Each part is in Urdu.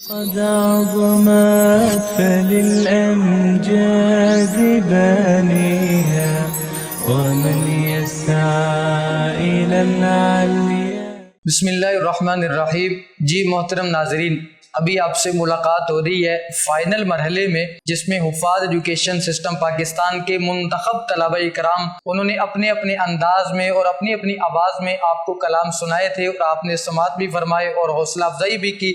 قد عظمت فللأمجاد بانيها ومن يسعى إلى العليا. بسم اللہ الرحمن الرحیم. جی محترم ناظرین، ابھی آپ سے ملاقات ہو رہی ہے فائنل مرحلے میں، جس میں حفاظ ایجوکیشن سسٹم پاکستان کے منتخب طلبہ اکرام انہوں نے اپنے اپنے انداز میں اور اپنی اپنی آواز میں آپ کو کلام سنائے تھے اور آپ نے سماعت بھی فرمائے اور حوصلہ افزائی بھی کی.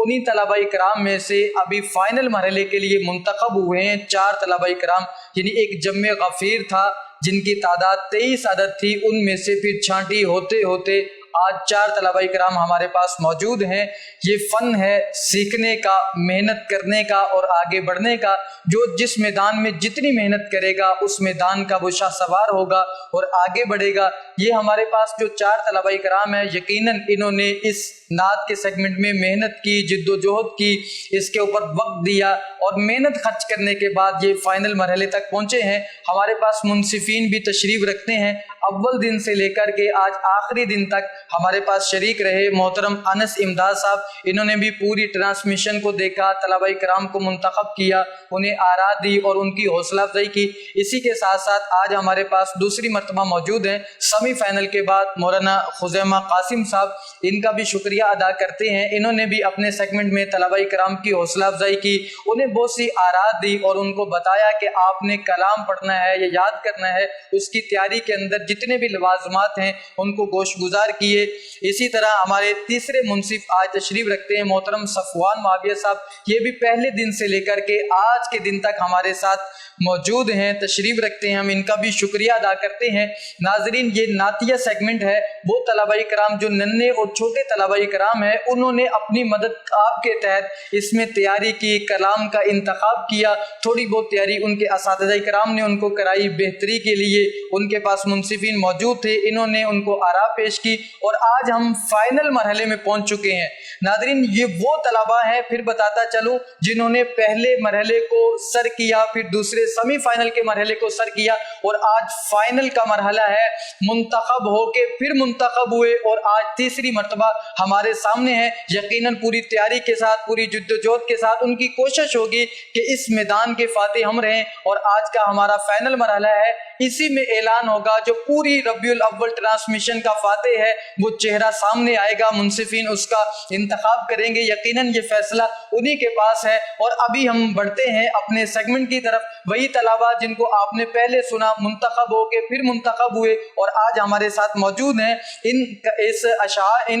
انہی طلبہ اکرام میں سے ابھی فائنل مرحلے کے لیے منتخب ہوئے ہیں 4 طلبہ اکرام، یعنی ایک جمع غفیر تھا جن کی تعداد 23 عدد تھی، ان میں سے پھر چھانٹی ہوتے ہوتے آج 4 طلبہ اکرام ہمارے پاس موجود ہیں. یہ فن ہے سیکھنے کا، محنت کرنے کا اور آگے بڑھنے کا. جو جس میدان میں جتنی محنت کرے گا اس میدان کا وہ شاہ سوار ہوگا اور آگے بڑھے گا. یہ ہمارے پاس جو 4 طلبہ اکرام ہیں، یقیناً انہوں نے اس نعت کے سیگمنٹ میں محنت کی، جد و جہد کی، اس کے اوپر وقت دیا اور محنت خرچ کرنے کے بعد یہ فائنل مرحلے تک پہنچے ہیں. ہمارے پاس منصفین بھی تشریف رکھتے ہیں، اول دن سے لے کر کے آج آخری دن تک ہمارے پاس شریک رہے. محترم انس امداد صاحب، انہوں نے بھی پوری ٹرانسمیشن کو دیکھا، طلبہ اکرام کو منتخب کیا، انہیں آراء دی اور ان کی حوصلہ افزائی کی. اسی کے ساتھ ساتھ آج ہمارے پاس دوسری مرتبہ موجود ہیں سیمی فائنل کے بعد مولانا خزیمہ قاسم صاحب. ان کا بھی شکریہ ادا کرتے ہیں، انہوں نے بھی اپنے سیگمنٹ میں طلبہ اکرام کی حوصلہ افزائی کی، انہیں بہت سی آراء دی اور ان کو بتایا کہ آپ نے کلام پڑھنا ہے یا یاد کرنا ہے، اس کی تیاری کے اندر جتنے بھی لوازمات ہیں ان کو گوش گزار کیے. اسی طرح ہمارے تیسرے منصف آج تشریف رکھتے ہیں محترم صفوان معاویہ صاحب. یہ بھی پہلے دن سے لے کر کے آج کے دن تک ہمارے ساتھ موجود ہیں، تشریف رکھتے ہیں، ہم ان کا بھی شکریہ ادا کرتے ہیں. ناظرین، یہ نعتیہ سیگمنٹ ہے. وہ طلبہ اکرام جو ننھے اور چھوٹے طلبہ اکرام ہیں، انہوں نے اپنی مدد آپ کے تحت اس میں تیاری کی، کلام کا انتخاب کیا. تھوڑی بہت تیاری ان کے اساتذہ اکرام نے ان کو کرائی، بہتری کے لیے ان کے پاس منصفین موجود تھے، انہوں نے ان کو آراء پیش کی اور آج ہم فائنل مرحلے میں پہنچ چکے ہیں. ناظرین، یہ وہ طلبہ ہیں، پھر بتاتا چلوں، جنہوں نے پہلے مرحلے کو سر کیا، پھر دوسرے سیمی فائنل کے مرحلے کو سر کیا اور آج فائنل کا مرحلہ ہے. منتخب ہو کے پھر منتخب ہوئے اور آج تیسری مرتبہ ہمارے سامنے ہے. یقیناً پوری تیاری کے ساتھ، پوری جد و جہد کے ساتھ ان کی کوشش ہوگی کہ اس میدان کے فاتح ہم رہیں اور آج کا ہمارا فائنل مرحلہ ہے. اسی میں اعلان ہوگا، جو پوری ربیع الاول ٹرانسمیشن کا فاتح ہے وہ چہرہ سامنے آئے گا، منصفین اس کا انتخاب کریں گے. یقیناً یہ فیصلہ انہی کے پاس ہے. اور ابھی ہم بڑھتے ہیں اپنے سیگمنٹ کی طرف. وہی طلبہ جن کو آپ نے پہلے سنا، منتخب ہو کے پھر منتخب ہوئے اور آج ہمارے ساتھ موجود ہیں، ان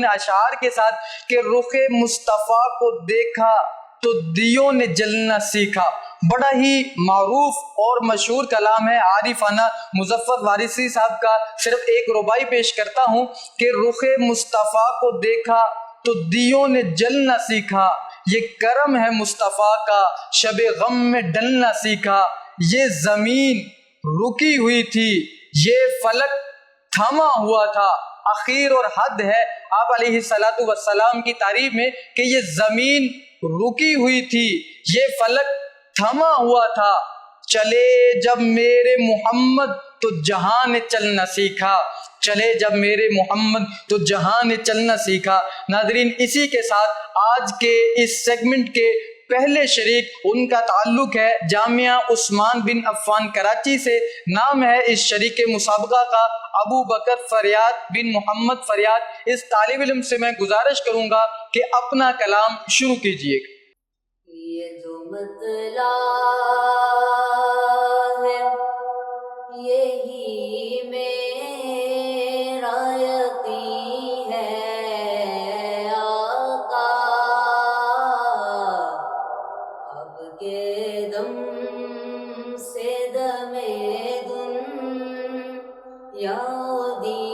اشعار کے ساتھ کہ رخ مصطفیٰ کو دیکھا تو دیوں نے جلنا سیکھا. بڑا ہی معروف اور مشہور کلام ہے عارفانہ مظفر وارثی صاحب کا. صرف ایک ربائی پیش کرتا ہوں کہ رخ مصطفیٰ کو دیکھا تو دیوں نے جلنا سیکھا، یہ کرم ہے مصطفیٰ کا شب غم میں ڈلنا سیکھا. یہ زمین رکی ہوئی تھی، یہ فلک تھما ہوا تھا. اخیر اور حد ہے آپ علیہ السلام کی تعریف میں کہ یہ زمین رکی ہوئی تھی، یہ فلک تھما ہوا تھا. چلے جب میرے محمد تو جہاں نے چلنا سیکھا، چلے جب میرے محمد تو جہاں نے چلنا سیکھا. ناظرین، اسی کے ساتھ آج کے اس سیگمنٹ کے پہلے شریک، ان کا تعلق ہے جامعہ عثمان بن عفان کراچی سے. نام ہے اس شریک مسابقہ کا ابو بکر فریاد بن محمد فریاد. اس طالب علم سے میں گزارش کروں گا کہ اپنا کلام شروع کیجیے. یہ جو مطلب ہے یہی میرا یقین ہے آقا، اب کے دم سے دم دنیا دی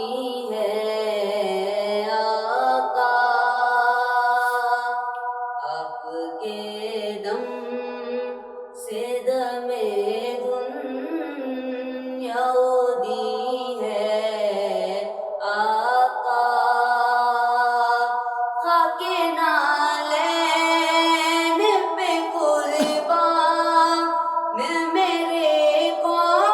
ہے آقا، اب کے دم سے دم دنیا دی ہے آقا. خاک نالین پہ قربان میرے کون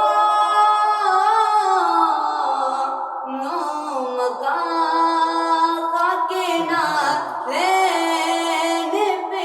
مکان، خاک نالین پہ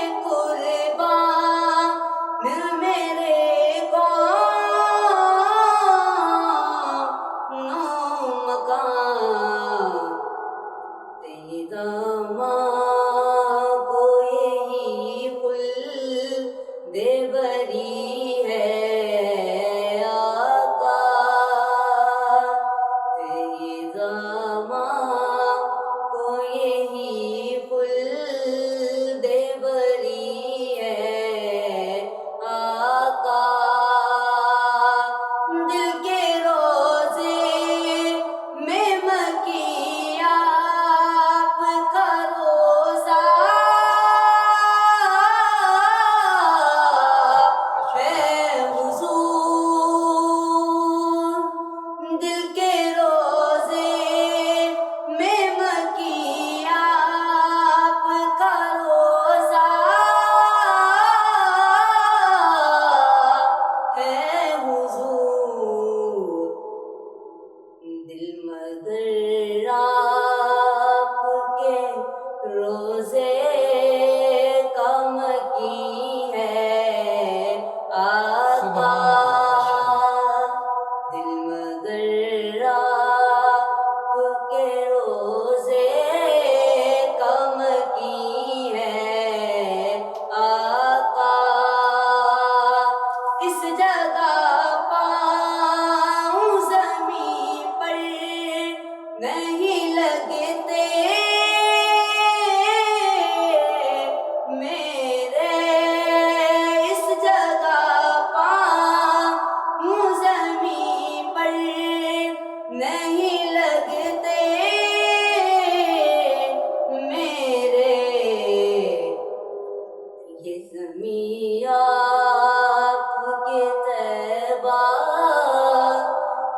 یہ زمین آپ کے طیبہ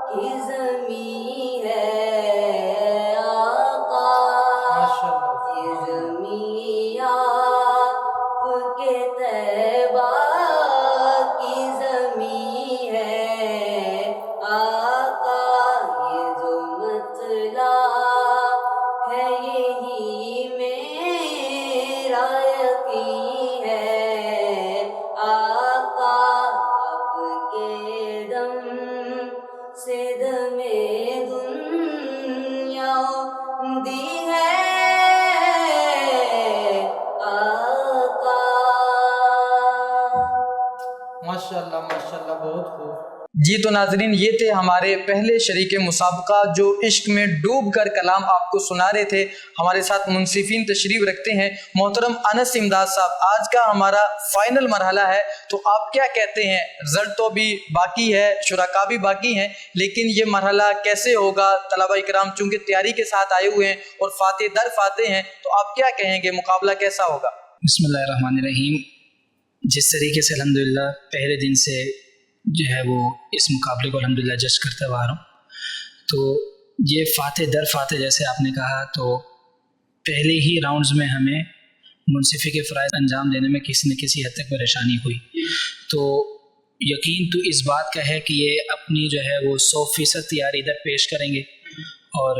کی زمین ہے آقا، یہ زمین آپ کے طیبہ کی زمین ہے آقا، یہ جو مطلع ہے یہی میرا یقین ہے آقا، آپ کے دم سے دم دنیا دی ہے آقا۔ ماشاءاللہ ماشاءاللہ، بہت خوب۔ جی تو ناظرین، یہ تھے ہمارے پہلے شریک مسابقہ جو عشق میں ڈوب کر کلام آپ کو سنا رہے تھے۔ ہمارے ساتھ منصفین تشریف رکھتے ہیں محترم انس امداد صاحب۔ آج کا ہمارا فائنل مرحلہ ہے، تو آپ کیا کہتے ہیں؟ رزلٹ تو بھی باقی ہے، شرکاء بھی باقی ہیں، لیکن یہ مرحلہ کیسے ہوگا؟ طلبہ کرام چونکہ تیاری کے ساتھ آئے ہوئے ہیں اور فاتح در فاتح ہیں، تو آپ کیا کہیں گے؟ مقابلہ کیسا ہوگا؟ بسم اللہ الرحمن الرحیم۔ جس طریقے سے الحمدللہ پہلے دن سے جو ہے وہ اس مقابلے کو الحمدللہ جج کرتے ہوا رہا ہوں، تو یہ فاتح در فاتح جیسے آپ نے کہا، تو پہلے ہی راؤنڈز میں ہمیں منصفی کے فرائض انجام دینے میں کسی نہ کسی حد تک پریشانی ہوئی، تو یقین تو اس بات کا ہے کہ یہ اپنی جو ہے وہ 100% تیاری ادھر پیش کریں گے اور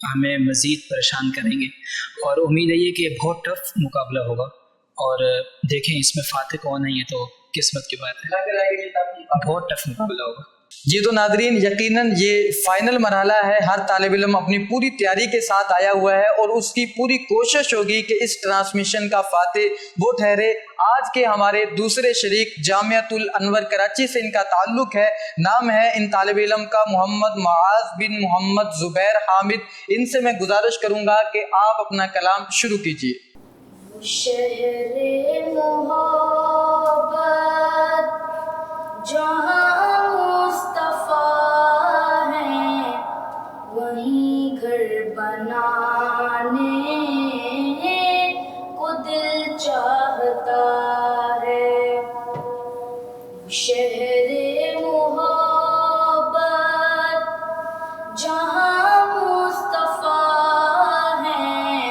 ہمیں مزید پریشان کریں گے، اور امید ہے یہ کہ بہت ٹف مقابلہ ہوگا، اور دیکھیں اس میں فاتح کون ہے، یہ تو قسمت کی بات ہے، بہت ٹف مقابلہ ہوگا۔ جی تو ناظرین، یقیناً یہ فائنل مرحلہ ہے، ہر طالب علم اپنی پوری تیاری کے ساتھ آیا ہوا ہے اور اس کی پوری کوشش ہوگی کہ اس ٹرانسمیشن کا فاتح وہ ٹھہرے۔ آج کے ہمارے دوسرے شریک جامعۃ الانور کراچی سے ان کا تعلق ہے، نام ہے ان طالب علم کا محمد معاذ بن محمد زبیر حامد۔ ان سے میں گزارش کروں گا کہ آپ اپنا کلام شروع کیجیے۔ شہر محبت جہاں مصطفیٰ ہیں، وہیں گھر بنانے کو دل چاہتا ہے۔ شہر محبت جہاں مصطفیٰ ہیں،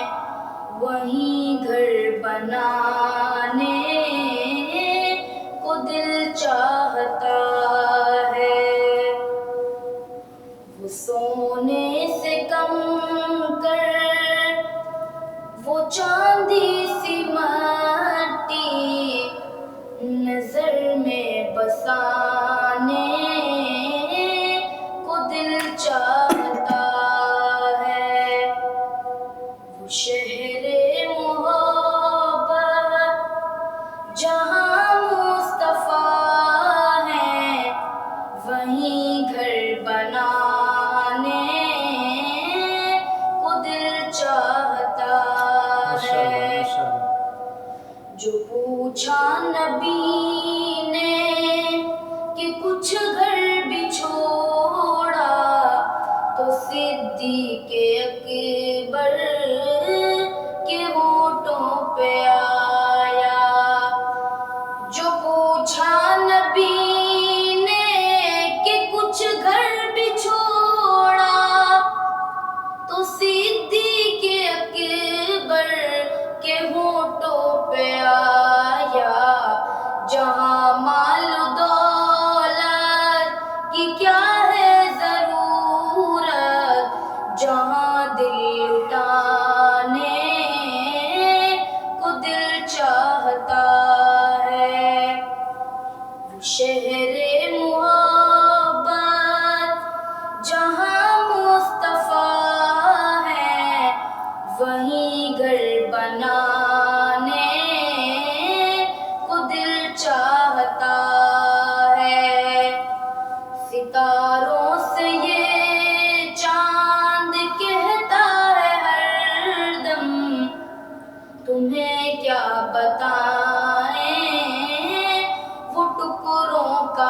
وہیں گھر بنانے کو دل چاہتا ہے۔ وہ سونے سے کم کر وہ چاندی سی مٹی نظر میں بسانے کو دل چاہتا ہے۔ وہ شہر محبت جہاں مصطفیٰ ہیں، وہیں گھر بنانے کو دل چاہتا ہے۔ جو پوچھا نبی نے کہ کچھ گھر بھی چھوڑا، تو صدیق اکبر کے ہونٹوں پہ آیا۔ جو پوچھا نبی نے کہ کچھ گھر بھی چھوڑا، تو صدیق اکبر کے ہونٹوں پہ آیا۔ جہاں مال و دولت کی کیا ہے ضرورت، جہاں دل لٹانے کو دل چاہتا ہے۔ وہ شہر محبت جہاں مصطفیٰ ہیں، وہیں گھر بنانے کو دل چاہتا ہے۔ ستاروں سے یہ چاند کہتا ہے ہر دم، تمہیں کیا بتائیں وہ ٹکڑوں کا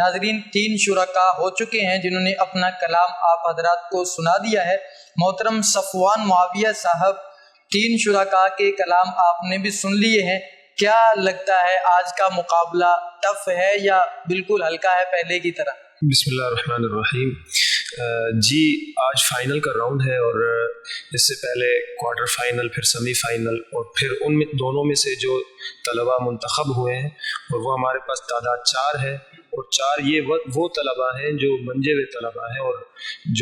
ناظرین 3 شرکا ہو چکے ہیں جنہوں نے اپنا کلام آپ حضرات کو سنا دیا ہے. محترم صفوان معاویہ صاحب 3 شرکا کے کلام آپ نے بھی سن لیے ہیں. کیا لگتا ہے آج کا مقابلہ ٹف ہے یا بالکل ہلکا ہے پہلے کی طرح؟ بسم اللہ الرحمن الرحیم. جی آج فائنل کا راؤنڈ ہے اور اس سے پہلے کوارٹر فائنل، پھر سیمی فائنل، اور پھر ان میں دونوں میں سے جو طلباء منتخب ہوئے ہیں اور وہ ہمارے پاس تعداد 4 ہے، اور 4 یہ وہ طلباء ہیں جو منجے ہوئے طلباء ہیں اور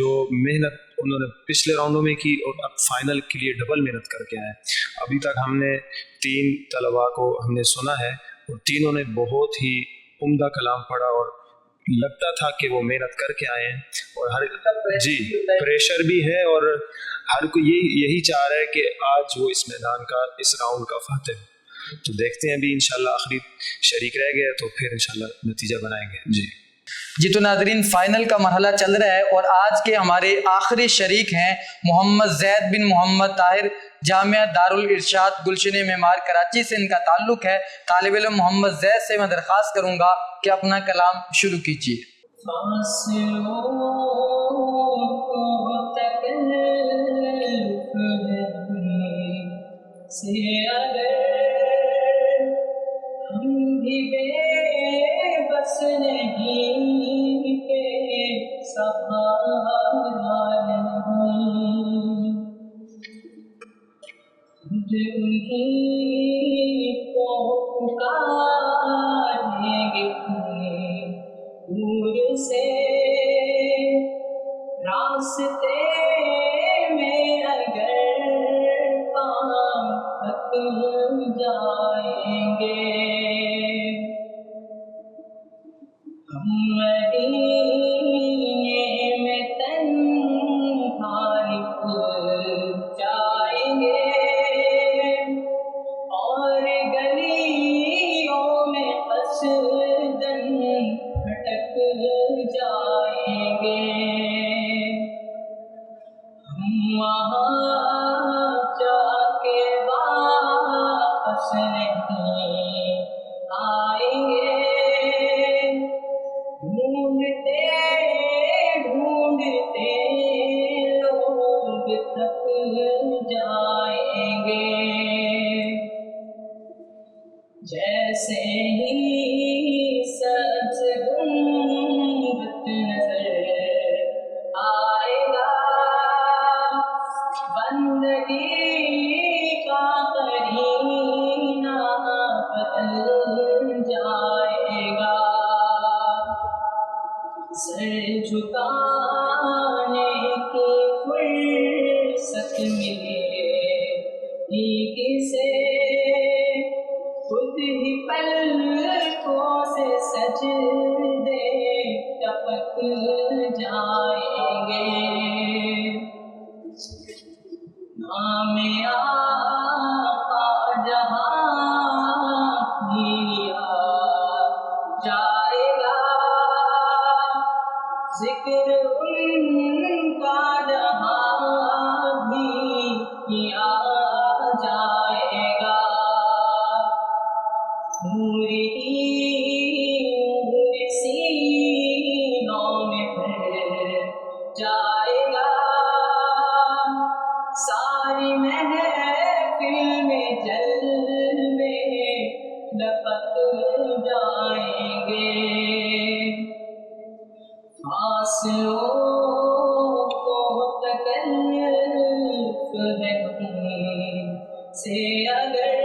جو محنت انہوں نے پچھلے راؤنڈوں میں کی اور اب فائنل کے لیے ڈبل محنت کر کے آئے. ابھی تک ہم نے 3 طلباء کو ہم نے سنا ہے اور تینوں نے بہت ہی عمدہ کلام پڑھا اور لگتا تھا کہ وہ محنت کر کے آئے ہیں. اور ہر جی پریشر بھی ہے اور ہر کوئی یہی چاہ رہا ہے کہ آج وہ اس میدان کا، اس راؤنڈ کا فاتح. تو دیکھتے ہیں ابھی انشاءاللہ آخری شریک رہ گیا تو پھر انشاءاللہ نتیجہ بنائیں گے. جی تو ناظرین فائنل کا مرحلہ چل رہا ہے اور آج کے ہمارے آخری شریک ہیں محمد زید بن محمد طاہر. جامعہ دارالارشاد گلشن معمار کراچی سے ان کا تعلق ہے. طالب علم محمد زید سے میں درخواست کروں گا کہ اپنا کلام شروع کیجیے. بس نہیں پہ سہارا نہیں، انہیں کو پکاریں گے دور سے راستے میں اگر پاؤں تھک جائیں گے. ہم مدینے میں تنہا نکل جائیں گے اور گلیوں میں قصداً بھٹک جائیں گے. ہم وہاں جا کے واپس نہیں آئیں گے، ڈھونڈتے ڈھونڈتے لوگ تھک جائیں گے. جیسے ہی سبز گنبد نظر آئے گا، بندگی کا قرینہ بدل جائے گا. سر جھکانے کی فرصت ملے ہی کسے، خود ہی پلکوں سے سجدے ٹپک جائیں گے. نام آقا جہاں ہی لیا جائے گا، ذکر ان کا جہاں بھی کیا جائے گا. نور سینوں میں بھر جائے گا، ساری محفل میں جلوے لپک جائیں گے. فاصلوں کو تکلف ہے ہم سے اگر،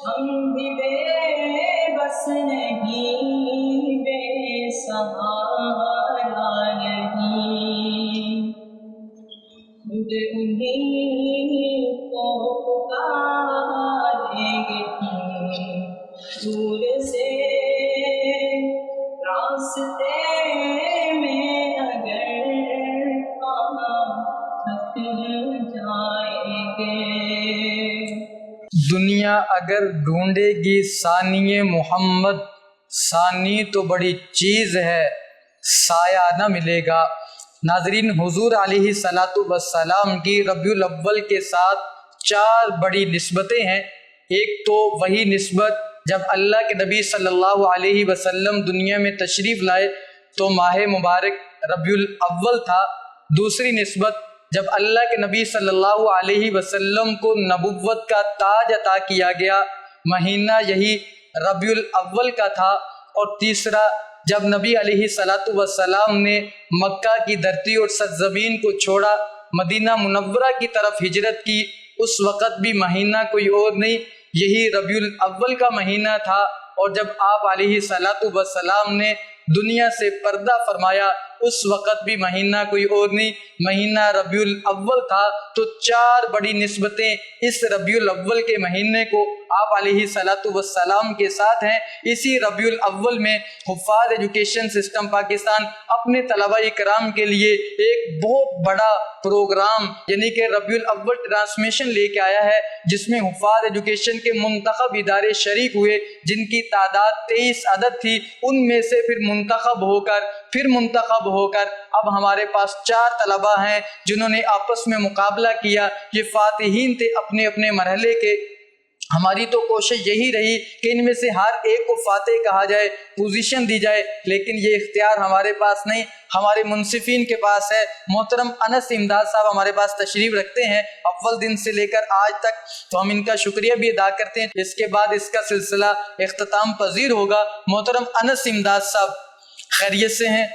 ہم بھی بے بس نہیں، بے سہارا نہیں، خود انہیں کو پکاریں گے دور سے راستے میں اگر پاؤں تھک جائیں گے. دنیا اگر ڈھونڈے گی ثانی محمد، ثانی تو بڑی چیز ہے سایہ نہ ملے گا. ناظرین حضور علیہ الصلاۃ والسلام کی ربیع الاول کے ساتھ 4 بڑی نسبتیں ہیں. ایک تو وہی نسبت جب اللہ کے نبی صلی اللہ علیہ وسلم دنیا میں تشریف لائے تو ماہ مبارک ربیع الاول تھا۔ دوسری نسبت، جب اللہ کے نبی صلی اللہ علیہ وسلم کو نبوت کا تاج عطا کیا گیا، مہینہ یہی ربیع الاول کا تھا۔ اور تیسرا، جب نبی علیہ الصلاۃ والسلام نے مکہ کی دھرتی اور سرزمین کو چھوڑا، مدینہ منورہ کی طرف ہجرت کی، اس وقت بھی مہینہ کوئی اور نہیں، یہی ربیع الاول کا مہینہ تھا۔ اور جب آپ علیہ الصلاۃ والسلام نے دنیا سے پردہ فرمایا، اس وقت بھی مہینہ کوئی اور نہیں، مہینہ ربیع الاول تھا۔ تو چار بڑی نسبتیں اس ربیع الاول کے مہینے کو آپ علیہ الصلاۃ والسلام کے ساتھ ہیں۔ اسی ربیع الاول میں حفاظ ایجوکیشن سسٹم پاکستان اپنے طلباء کرام کے لیے ایک بہت بڑا پروگرام یعنی کہ ربیع الاول ٹرانسمیشن لے کے آیا ہے، جس میں حفاظ ایجوکیشن کے منتخب ادارے شریک ہوئے، جن کی تعداد 23 عدد تھی۔ ان میں سے پھر منتخب ہو کر اب ہمارے پاس 4 طلباء ہیں جنہوں نے آپس میں مقابلہ کیا۔ یہ فاتحین تھے اپنے اپنے مرحلے کے۔ ہماری تو کوشش یہی رہی کہ ان میں سے ہر ایک کو فاتح کہا جائے، پوزیشن دی جائے، لیکن یہ اختیار ہمارے پاس نہیں، ہمارے منصفین کے پاس ہے۔ محترم انس امداد صاحب ہمارے پاس تشریف رکھتے ہیں اول دن سے لے کر آج تک، تو ہم ان کا شکریہ بھی ادا کرتے ہیں۔ اس کے بعد اس کا سلسلہ اختتام پذیر ہوگا۔ محترم انس امداد صاحب خیریت سے ہیں؟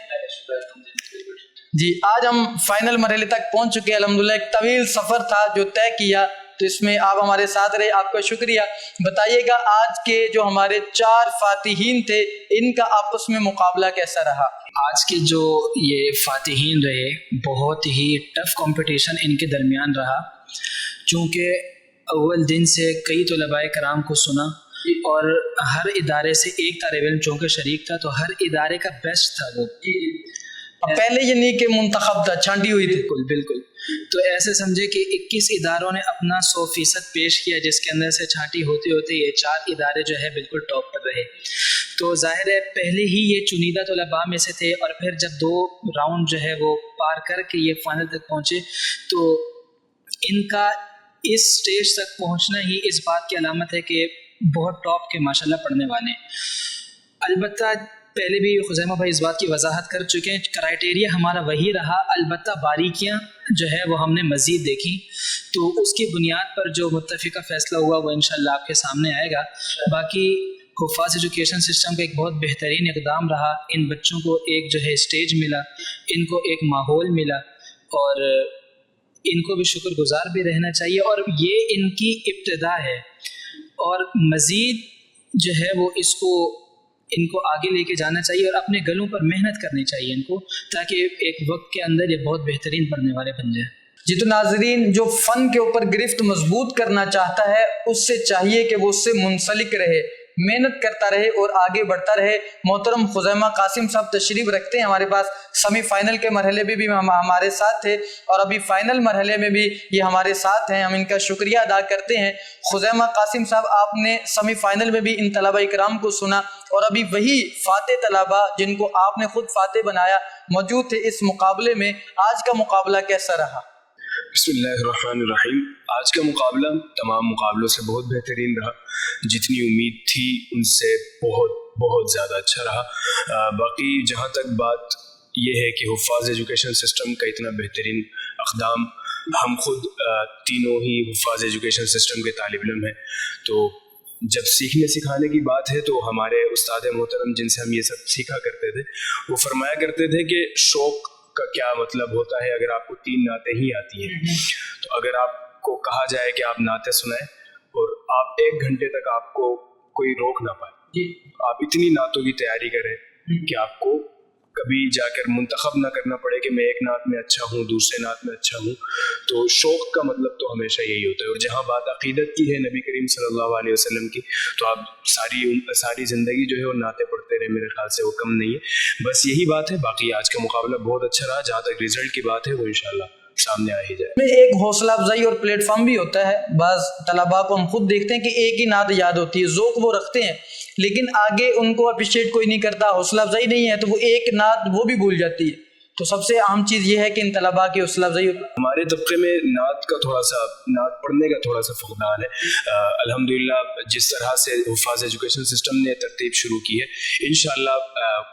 جی، آج ہم فائنل مرحلے تک پہنچ چکے ہیں الحمدللہ۔ ایک طویل سفر تھا جو طے کیا، تو اس میں آپ ہمارے ساتھ رہے، آپ کا شکریہ۔ بتائیے گا آج کے جو ہمارے 4 فاتحین تھے، ان کا آپس میں مقابلہ کیسا رہا؟ آج کے جو یہ فاتحین رہے، بہت ہی ٹف کمپٹیشن ان کے درمیان رہا، چونکہ اول دن سے کئی طلباء کرام کو سنا اور ہر ادارے سے ایک طالب علم چونکہ شریک تھا، تو ہر ادارے کا بیسٹ تھا وہ۔ پہلے یہ نہیں کہ منتخب تھا، چھانٹی ہوئی تھی۔ بالکل۔ تو ایسے سمجھے کہ 21 اداروں نے اپنا 100% پیش کیا، جس کے اندر سے چھانٹی ہوتے ہوتے یہ 4 ادارے جو ہے بالکل ٹاپ پر رہے۔ تو ظاہر ہے پہلے ہی یہ چنیدہ طلباء میں سے تھے، اور پھر جب 2 راؤنڈ جو ہے وہ پار کر کے یہ فائنل تک پہنچے، تو ان کا اس سٹیج تک پہنچنا ہی اس بات کی علامت ہے کہ بہت ٹاپ کے ماشاءاللہ پڑھنے والے ہیں۔ البتہ پہلے بھی خزیمہ بھائی اس بات کی وضاحت کر چکے ہیں، کرائٹیریا ہمارا وہی رہا، البتہ باریکیاں جو ہے وہ ہم نے مزید دیکھی، تو اس کی بنیاد پر جو متفقہ فیصلہ ہوا وہ انشاءاللہ آپ کے سامنے آئے گا۔ باقی حفاظ ایجوکیشن سسٹم کا ایک بہت بہترین اقدام رہا، ان بچوں کو ایک جو ہے اسٹیج ملا، ان کو ایک ماحول ملا، اور ان کو بھی شکر گزار بھی رہنا چاہیے، اور یہ ان کی ابتدا ہے، اور مزید جو ہے وہ ان کو آگے لے کے جانا چاہیے، اور اپنے گلوں پر محنت کرنی چاہیے ان کو، تاکہ ایک وقت کے اندر یہ بہت بہترین پڑھنے والے بن جائیں۔ جی، تو ناظرین، جو فن کے اوپر گرفت مضبوط کرنا چاہتا ہے اس سے چاہیے کہ وہ اس سے منسلک رہے، محنت کرتا رہے اور آگے بڑھتا رہے۔ محترم خزیمہ قاسم صاحب تشریف رکھتے ہیں ہمارے پاس، سیمی فائنل کے مرحلے میں بھی ہمارے ساتھ تھے، اور ابھی فائنل مرحلے میں بھی یہ ہمارے ساتھ ہیں، ہم ان کا شکریہ ادا کرتے ہیں۔ خزیمہ قاسم صاحب، آپ نے سیمی فائنل میں بھی ان طلباء کرام کو سنا، اور ابھی وہی فاتح طلباء جن کو آپ نے خود فاتح بنایا موجود تھے اس مقابلے میں۔ آج کا مقابلہ کیسا رہا؟ بسم اللہ الرحمن الرحیم۔ آج کا مقابلہ تمام مقابلوں سے بہت بہترین رہا، جتنی امید تھی ان سے بہت بہت زیادہ اچھا رہا۔ باقی جہاں تک بات یہ ہے کہ حفاظ ایجوکیشن سسٹم کا اتنا بہترین اقدام، ہم خود تینوں ہی حفاظ ایجوکیشن سسٹم کے طالب علم ہیں، تو جب سیکھنے سکھانے کی بات ہے تو ہمارے استاد محترم جن سے ہم یہ سب سیکھا کرتے تھے وہ فرمایا کرتے تھے کہ شوق کا کیا مطلب ہوتا ہے اگر آپ کو 3 نعتیں ہی آتی ہیں۔ تو اگر آپ کو کہا جائے کہ آپ نعتیں سنائیں اور آپ 1 گھنٹے تک آپ کو کوئی روک نہ پائے، آپ اتنی نعتوں کی تیاری کریں کہ آپ کو کبھی جا کر منتخب نہ کرنا پڑے کہ میں ایک نعت میں اچھا ہوں، دوسرے نعت میں اچھا ہوں۔ تو شوق کا مطلب تو ہمیشہ یہی ہوتا ہے، اور جہاں بات عقیدت کی ہے نبی کریم صلی اللہ علیہ وسلم کی، تو آپ ساری زندگی جو ہے وہ نعتیں پڑھتے رہے، میرے خیال سے وہ کم نہیں ہے۔ بس یہی بات ہے۔ باقی آج کا مقابلہ بہت اچھا رہا، جہاں تک ریزلٹ کی بات ہے وہ انشاءاللہ سامنے آ ہی جائے۔ میں ایک حوصلہ افزائی اور پلیٹ فارم بھی ہوتا ہے، بعض طلباء کو ہم خود دیکھتے ہیں کہ ایک ہی نعت یاد ہوتی ہے، ذوق وہ رکھتے ہیں لیکن آگے ان کو اپریشیٹ کوئی نہیں کرتا، حوصلہ افزائی نہیں ہے تو وہ ایک نعت وہ بھی بھول جاتی ہے۔ تو سب سے اہم چیز یہ ہے کہ ان طلباء کی حوصلہ افزائی. ہمارے طبقے میں نعت پڑھنے کا تھوڑا سا فقدان ہے. الحمدللہ جس طرح سے حفاظ ایجوکیشن سسٹم نے ترتیب شروع کی ہے, انشاءاللہ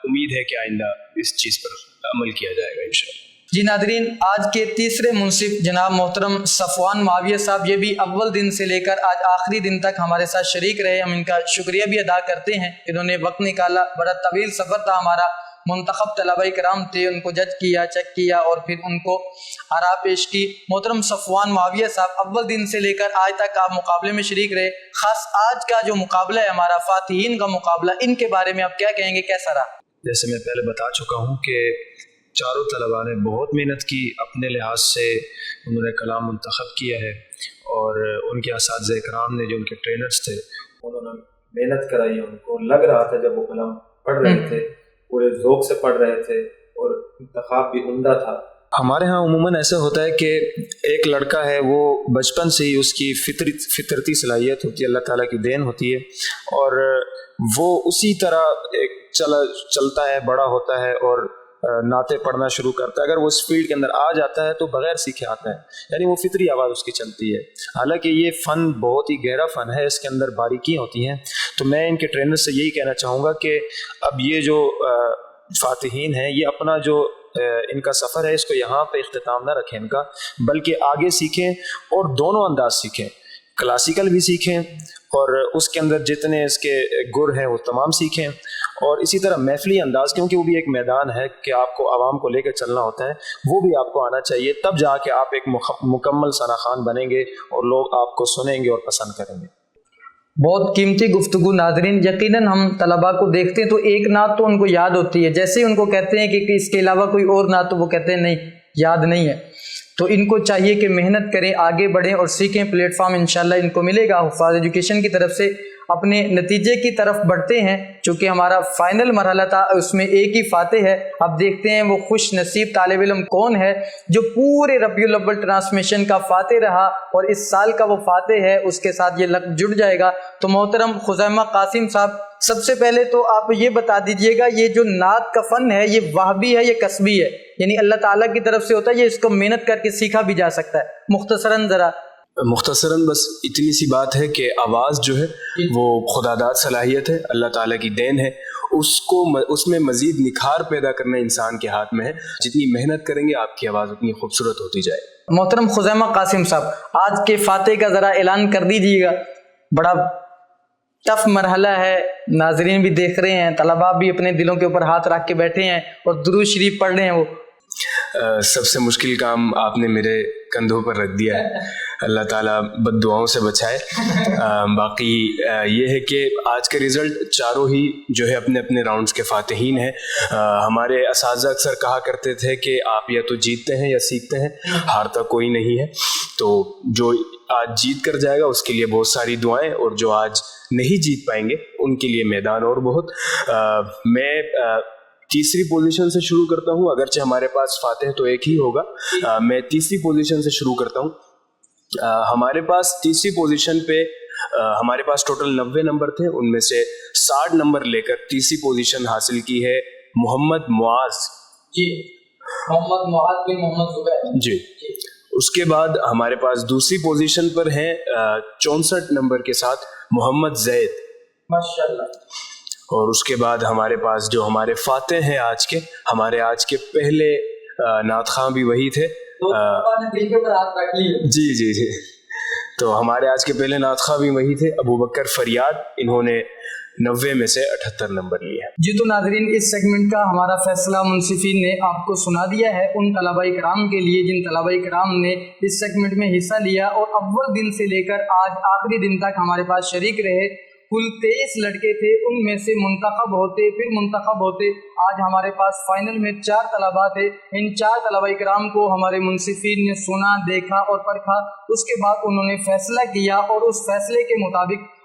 امید ہے کہ آئندہ اس چیز پر عمل کیا جائے گا انشاءاللہ. جی ناظرین, آج کے تیسرے منصف جناب محترم صفوان معاویہ صاحب, یہ بھی اول دن سے لے کر آج آخری دن تک ہمارے ساتھ شریک رہے. ہم ان کا شکریہ بھی ادا کرتے ہیں, انہوں نے وقت نکالا. بڑا طویل سفر تھا ہمارا, منتخب طلبہ کرام تھے, ان کو جج کیا, چیک کیا اور پھر ان کو آراء پیش کی. محترم صفوان معاویہ صاحب, اول دن سے لے کر آج تک آپ مقابلے میں شریک رہے. خاص آج کا جو مقابلہ ہے ہمارا فاتحین کا مقابلہ, ان کے بارے میں آپ کیا کہیں گے, کیسا رہا؟ جیسے میں پہلے بتا چکا ہوں کہ چاروں طلباء نے بہت محنت کی, اپنے لحاظ سے انہوں نے کلام منتخب کیا ہے, اور ان کے اساتذہ کرام نے جو ان کے ٹرینرز تھے انہوں نے محنت کرائی. ان کو لگ رہا تھا جب وہ کلام پڑھ رہے تھے, پورے ذوق سے پڑھ رہے تھے اور انتخاب بھی عمدہ تھا. ہمارے ہاں عموماً ایسا ہوتا ہے کہ ایک لڑکا ہے وہ بچپن سے ہی اس کی فطرتی صلاحیت ہوتی ہے, اللہ تعالیٰ کی دین ہوتی ہے, اور وہ اسی طرح چلتا ہے, بڑا ہوتا ہے اور نعتیں پڑھنا شروع کرتا ہے. اگر وہ اس فیلڈ کے اندر آ جاتا ہے تو بغیر سیکھے آتا ہے, یعنی وہ فطری آواز اس کی چلتی ہے. حالانکہ یہ فن بہت ہی گہرا فن ہے, اس کے اندر باریکیاں ہوتی ہیں. تو میں ان کے ٹرینر سے یہی کہنا چاہوں گا کہ اب یہ جو فاتحین ہیں, یہ اپنا جو ان کا سفر ہے اس کو یہاں پہ اختتام نہ رکھیں ان کا, بلکہ آگے سیکھیں اور دونوں انداز سیکھیں. کلاسیکل بھی سیکھیں اور اس کے اندر جتنے اس کے گر ہیں وہ تمام سیکھیں, اور اسی طرح محفلی انداز, کیونکہ وہ بھی ایک میدان ہے کہ آپ کو عوام کو لے کے چلنا ہوتا ہے, وہ بھی آپ کو آنا چاہیے. تب جا کے آپ ایک مکمل ثنا خوان بنیں گے اور لوگ آپ کو سنیں گے اور پسند کریں گے. بہت قیمتی گفتگو. ناظرین, یقیناً ہم طلباء کو دیکھتے ہیں تو ایک نعت تو ان کو یاد ہوتی ہے, جیسے ہی ان کو کہتے ہیں کہ اس کے علاوہ کوئی اور نعت, تو وہ کہتے ہیں نہیں, یاد نہیں ہے. تو ان کو چاہیے کہ محنت کریں, آگے بڑھیں اور سیکھیں. پلیٹ فارم انشاءاللہ ان کو ملے گا. حفاظ ایجوکیشن کی طرف سے اپنے نتیجے کی طرف بڑھتے ہیں, چونکہ ہمارا فائنل مرحلہ تھا, اس میں ایک ہی فاتح ہے. اب دیکھتے ہیں وہ خوش نصیب طالب علم کون ہے جو پورے ربیع الاول ٹرانسمیشن کا فاتح رہا, اور اس سال کا وہ فاتح ہے, اس کے ساتھ یہ لقب جڑ جائے گا. تو محترم خزیمہ قاسم صاحب, سب سے پہلے تو آپ یہ بتا دیجئے گا, یہ جو نعت کا فن ہے یہ وہبی ہے, یہ کسبی ہے, یعنی اللہ تعالیٰ کی طرف سے ہوتا ہے, یہ اس کو محنت کر کے سیکھا بھی جا سکتا ہے؟ مختصراً بس اتنی سی بات ہے کہ آواز جو ہے وہ خدا داد صلاحیت ہے, اللہ تعالیٰ کی دین ہے. اس میں مزید نکھار پیدا کرنا انسان کے ہاتھ میں ہے. جتنی محنت کریں گے آپ کی آواز اتنی خوبصورت ہوتی جائے. محترم خزیمہ قاسم صاحب, آج کے فاتح کا ذرا اعلان کر دیجیے گا. بڑا ٹف مرحلہ ہے, ناظرین بھی دیکھ رہے ہیں, طلباء بھی اپنے دلوں کے اوپر ہاتھ رکھ کے بیٹھے ہیں اور درود شریف پڑھ رہے ہیں. وہ سب سے مشکل کام آپ نے میرے کندھوں پر رکھ دیا ہے, اللہ تعالیٰ بد دعاؤں سے بچائے. باقی یہ ہے کہ آج کے رزلٹ چاروں ہی جو ہے اپنے اپنے راؤنڈز کے فاتحین ہیں. ہمارے اساتذہ اکثر کہا کرتے تھے کہ آپ یا تو جیتتے ہیں یا سیکھتے ہیں, ہارتا کوئی نہیں ہے. تو جو آج جیت کر جائے گا اس کے لیے بہت ساری دعائیں, اور جو آج نہیں جیت پائیں گے ان کے لیے میدان اور بہت. میں تیسری پوزیشن سے شروع کرتا ہوں, اگرچہ ہمارے پاس فاتح تو ایک ہی ہوگا. میں تیسری پوزیشن سے شروع کرتا ہوں. ہمارے پاس تیسری پوزیشن پہ ہمارے پاس ٹوٹل 90 نمبر تھے, ان میں سے 60 نمبر لے کر تیسری پوزیشن حاصل کی ہے محمد معاذ. جی, محمد معاذ بن محمد زبیر. جی. اس کے بعد ہمارے پاس دوسری پوزیشن پر ہیں 64 نمبر کے ساتھ محمد زید. ماشاءاللہ. اور اس کے بعد ہمارے پاس جو ہمارے فاتح ہیں ہمارے آج کے پہلے نعت خواں بھی وہی تھے. جی. تو ہمارے آج کے پہلے نعت خواں بھی وہی تھے, ابو بکر فریاد. انہوں نے 90 میں سے 78 نمبر لیے. جی, تو ناظرین اس سیگمنٹ کا ہمارا فیصلہ منصفین نے آپ کو سنا دیا ہے ان طلباء کرام کے لیے جن طلباء کرام نے اس سیگمنٹ میں حصہ لیا اور اول دن سے لے کر آج آخری دن تک ہمارے پاس شریک رہے. کل 23 لڑکے تھے, ان میں سے منتخب ہوتے آج ہمارے پاس فائنل میں 4 طلباء تھے. ان 4 طلباء کرام کو ہمارے منصفین نے سنا, دیکھا اور پرکھا. اس کے بعد انہوں نے فیصلہ کیا اور اس فیصلے کے مطابق